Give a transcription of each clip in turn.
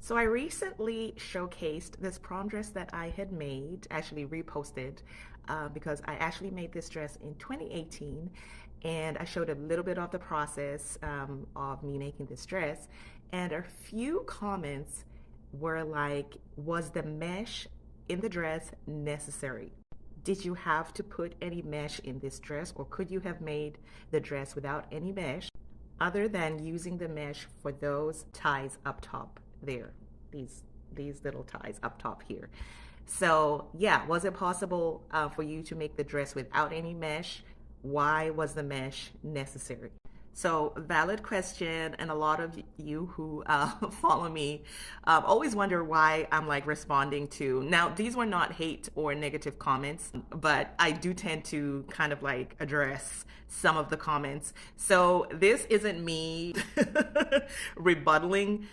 So I recently showcased this prom dress that I had made, actually reposted, because I actually made this dress in 2018, and I showed a little bit of the process of me making this dress, and a few comments were like, was the mesh in the dress necessary? Did you have to put any mesh in this dress, or could you have made the dress without any mesh other than using the mesh for those ties up top there, these little ties up top here? So yeah, was it possible for you to make the dress without any mesh? Why was the mesh necessary? So valid question, and a lot of you who follow me always wonder why I'm like responding to. Now, these were not hate or negative comments, but I do tend to kind of like address some of the comments. So this isn't me rebuttaling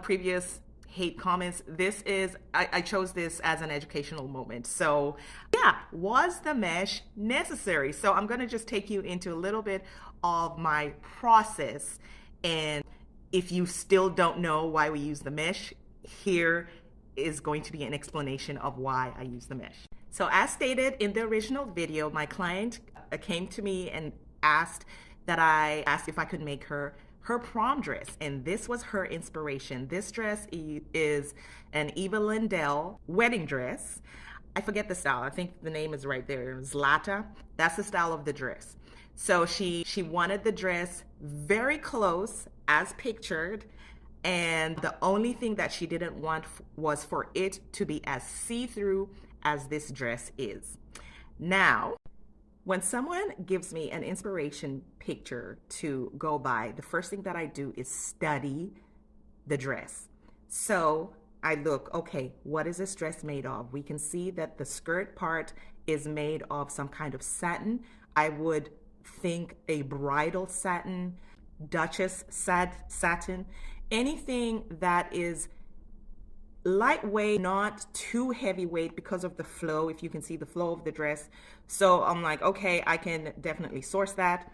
previous hate comments. This is, I chose this as an educational moment. So yeah, was the mesh necessary? So I'm gonna just take you into a little bit of my process. And if you still don't know why we use the mesh, here is going to be an explanation of why I use the mesh. So as stated in the original video, my client came to me and asked if I could make her prom dress, and this was her inspiration. This dress is an Eva Lindell wedding dress. I forget the style. I think the name is right there. Zlata. That's the style of the dress. So she wanted the dress very close as pictured, and the only thing that she didn't want was for it to be as see-through as this dress is. Now, when someone gives me an inspiration picture to go by, the first thing that I do is study the dress. So I look, okay, what is this dress made of? We can see that the skirt part is made of some kind of satin. I would think a bridal satin, Duchess satin, anything that is lightweight, not too heavyweight because of the flow, if you can see the flow of the dress. So I'm like, okay, I can definitely source that.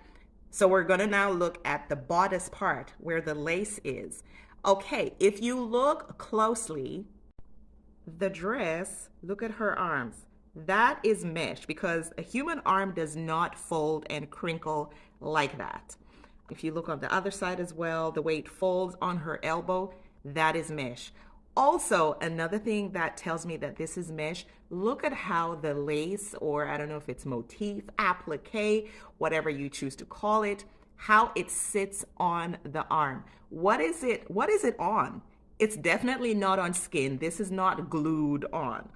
So we're gonna now look at the bodice part where the lace is. Okay, if you look closely, the dress, look at her arms. That is mesh, because a human arm does not fold and crinkle like that. If you look on the other side as well, the way it folds on her elbow, that is mesh. Also, another thing that tells me that this is mesh, look at how the lace, or I don't know if it's motif, applique, whatever you choose to call it, how it sits on the arm. What is it on? It's definitely not on skin. This is not glued on.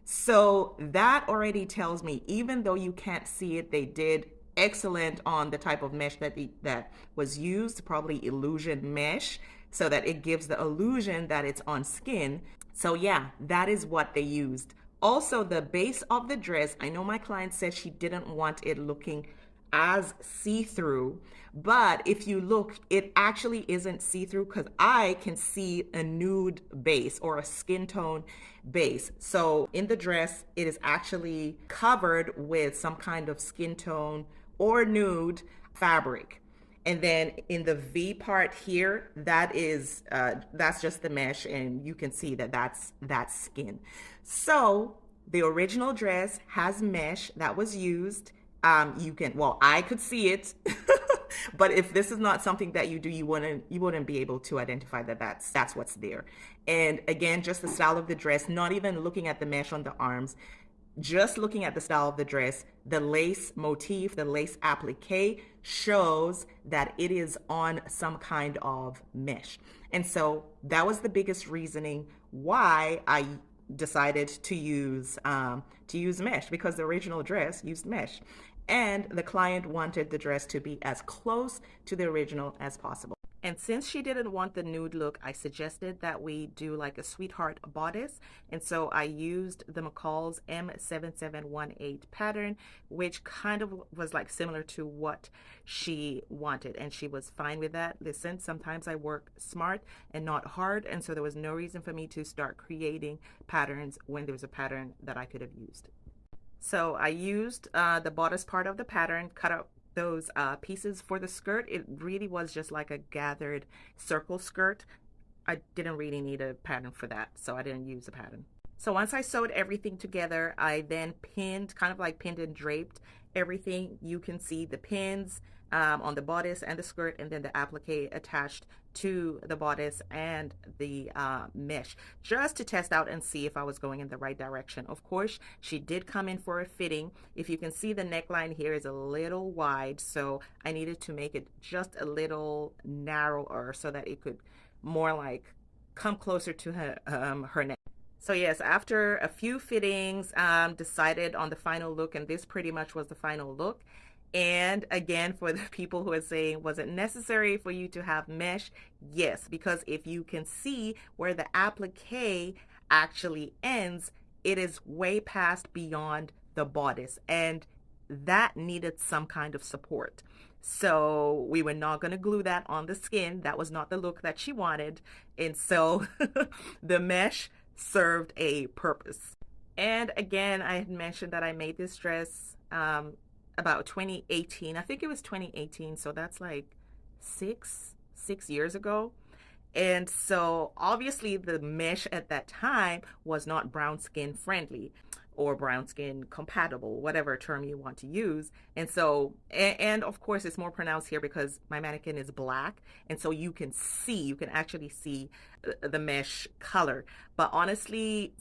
So that already tells me, even though you can't see it, they did excellent on the type of mesh that was used, probably illusion mesh, so that it gives the illusion that it's on skin. So yeah, that is what they used. Also, the base of the dress, I know my client said she didn't want it looking as see-through, but if you look, it actually isn't see-through, because I can see a nude base or a skin tone base. So in the dress, it is actually covered with some kind of skin tone or nude fabric. And then in the V part here, that's just the mesh, and you can see that that's skin. So the original dress has mesh that was used. I could see it, but if this is not something that you do, you wouldn't be able to identify that that's what's there. And again, just the style of the dress, not even looking at the mesh on the arms, just looking at the style of the dress, the lace motif, the lace applique shows that it is on some kind of mesh. And so that was the biggest reasoning why I decided to use mesh, because the original dress used mesh, and the client wanted the dress to be as close to the original as possible. And since she didn't want the nude look, I suggested that we do like a sweetheart bodice. And so I used the McCall's M7718 pattern, which kind of was like similar to what she wanted. And she was fine with that. Listen, sometimes I work smart and not hard. And so there was no reason for me to start creating patterns when there was a pattern that I could have used. So I used the bodice part of the pattern, cut out those pieces for the skirt. It really was just like a gathered circle skirt. I didn't really need a pattern for that, so I didn't use a pattern. So once I sewed everything together, I then pinned, kind of like pinned and draped everything. You can see the pins on the bodice and the skirt, and then the applique attached to the bodice and the mesh, just to test out and see if I was going in the right direction. Of course, she did come in for a fitting. If you can see, the neckline here is a little wide, so I needed to make it just a little narrower so that it could more like come closer to her neck. So yes, after a few fittings, decided on the final look, and this pretty much was the final look. And again, for the people who are saying, was it necessary for you to have mesh? Yes, because if you can see where the applique actually ends, it is way past beyond the bodice, and that needed some kind of support. So we were not going to glue that on the skin. That was not the look that she wanted. And so the mesh served a purpose. And again, I had mentioned that I made this dress about 2018. I think it was 2018, so that's like six years ago. And so obviously the mesh at that time was not brown skin friendly or brown skin compatible, whatever term you want to use. And so, and of course it's more pronounced here because my mannequin is black, and so you can actually see the mesh color. But honestly,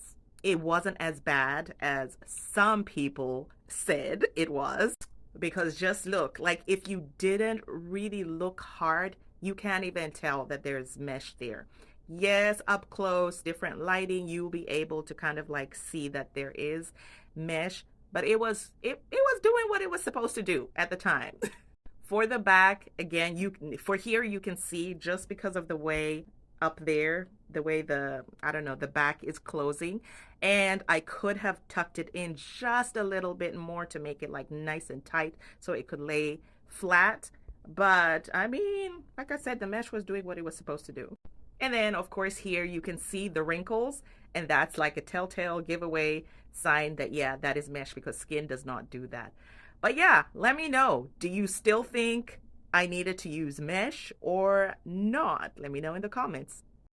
it wasn't as bad as some people said it was, because just look, like if you didn't really look hard, you can't even tell that there's mesh there. Yes, up close, different lighting, you'll be able to kind of like see that there is mesh, but it was doing what it was supposed to do at the time. For the back, again, for here you can see, just because of the way up there, the way the back is closing, and I could have tucked it in just a little bit more to make it like nice and tight so it could lay flat. But I mean, like I said, the mesh was doing what it was supposed to do. And then of course here you can see the wrinkles, and that's like a telltale giveaway sign that, yeah, that is mesh, because skin does not do that. But yeah, let me know, do you still think I needed to use mesh or not? Let me know in the comments.